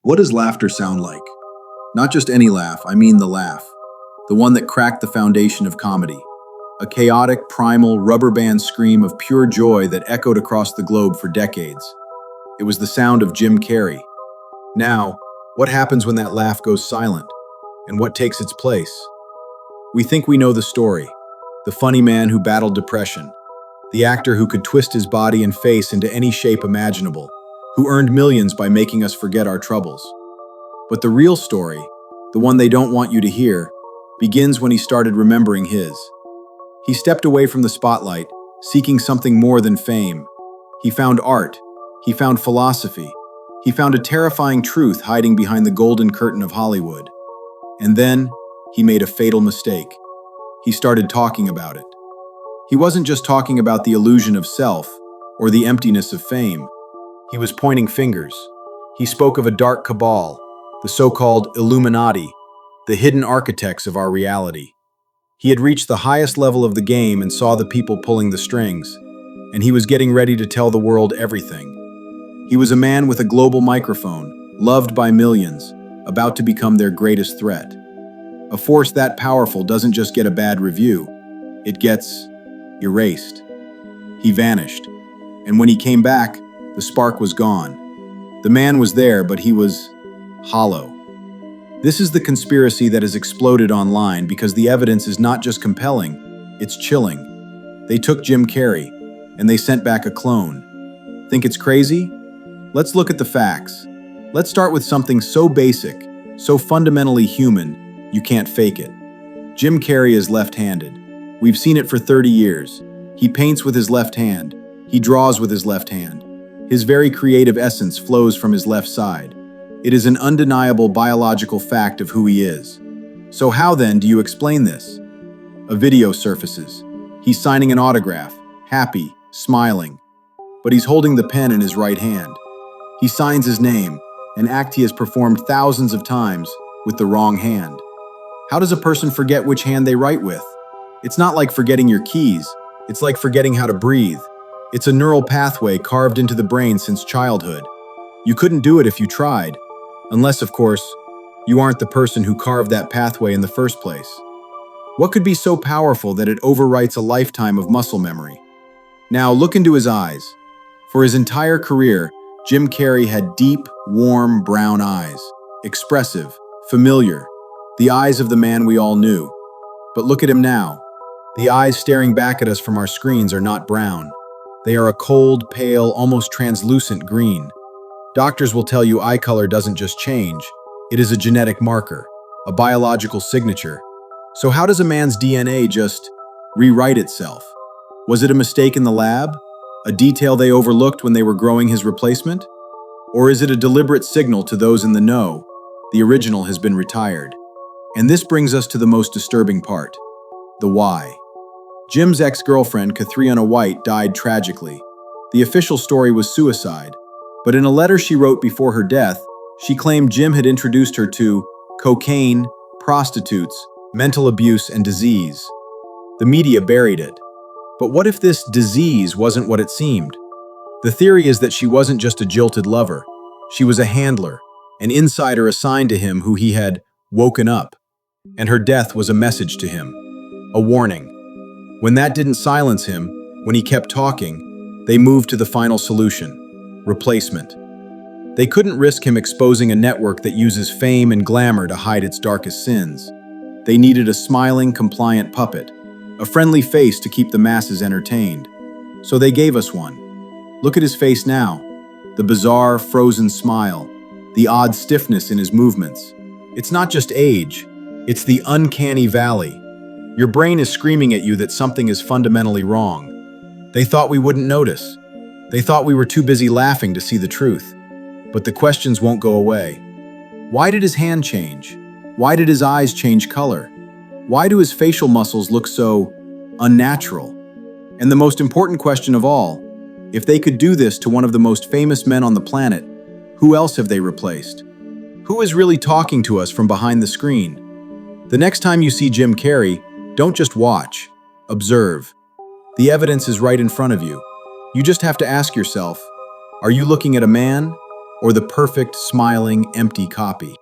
What does laughter sound like? Not just any laugh, I mean the laugh. The one that cracked the foundation of comedy. A chaotic, primal, rubber band scream of pure joy that echoed across the globe for decades. It was the sound of Jim Carrey. Now, what happens when that laugh goes silent? And what takes its place? We think we know the story. The funny man who battled depression. The actor who could twist his body and face into any shape imaginable. Who earned millions by making us forget our troubles. But the real story, the one they don't want you to hear, begins when he started remembering his. He stepped away from the spotlight, seeking something more than fame. He found art. He found philosophy. He found a terrifying truth hiding behind the golden curtain of Hollywood. And then, he made a fatal mistake. He started talking about it. He wasn't just talking about the illusion of self or the emptiness of fame. He was pointing fingers. He spoke of a dark cabal, the so-called Illuminati, the hidden architects of our reality. He had reached the highest level of the game and saw the people pulling the strings, and he was getting ready to tell the world everything. He was a man with a global microphone, loved by millions, about to become their greatest threat. A force that powerful doesn't just get a bad review, it gets erased. He vanished, and when he came back, the spark was gone. The man was there, but he was hollow. This is the conspiracy that has exploded online because the evidence is not just compelling, it's chilling. They took Jim Carrey, and they sent back a clone. Think it's crazy? Let's look at the facts. Let's start with something so basic, so fundamentally human, you can't fake it. Jim Carrey is left-handed. We've seen it for 30 years. He paints with his left hand. He draws with his left hand. His very creative essence flows from his left side. It is an undeniable biological fact of who he is. So how then do you explain this? A video surfaces. He's signing an autograph, happy, smiling. But he's holding the pen in his right hand. He signs his name, an act he has performed thousands of times, with the wrong hand. How does a person forget which hand they write with? It's not like forgetting your keys. It's like forgetting how to breathe. It's a neural pathway carved into the brain since childhood. You couldn't do it if you tried. Unless, of course, you aren't the person who carved that pathway in the first place. What could be so powerful that it overwrites a lifetime of muscle memory? Now look into his eyes. For his entire career, Jim Carrey had deep, warm, brown eyes. Expressive, familiar. The eyes of the man we all knew. But look at him now. The eyes staring back at us from our screens are not brown. They are a cold, pale, almost translucent green. Doctors will tell you eye color doesn't just change. It is a genetic marker, a biological signature. So how does a man's DNA just rewrite itself? Was it a mistake in the lab? A detail they overlooked when they were growing his replacement? Or is it a deliberate signal to those in the know? The original has been retired. And this brings us to the most disturbing part. The why. Jim's ex-girlfriend, Catriona White, died tragically. The official story was suicide, but in a letter she wrote before her death, she claimed Jim had introduced her to cocaine, prostitutes, mental abuse, and disease. The media buried it. But what if this disease wasn't what it seemed? The theory is that she wasn't just a jilted lover. She was a handler, an insider assigned to him who he had woken up. And her death was a message to him, a warning. When that didn't silence him, when he kept talking, they moved to the final solution, replacement. They couldn't risk him exposing a network that uses fame and glamour to hide its darkest sins. They needed a smiling, compliant puppet, a friendly face to keep the masses entertained. So they gave us one. Look at his face now, the bizarre, frozen smile, the odd stiffness in his movements. It's not just age, it's the uncanny valley. Your brain is screaming at you that something is fundamentally wrong. They thought we wouldn't notice. They thought we were too busy laughing to see the truth. But the questions won't go away. Why did his hand change? Why did his eyes change color? Why do his facial muscles look so unnatural? And the most important question of all, if they could do this to one of the most famous men on the planet, who else have they replaced? Who is really talking to us from behind the screen? The next time you see Jim Carrey, don't just watch, observe. The evidence is right in front of you. You just have to ask yourself, are you looking at a man or the perfect, smiling, empty copy.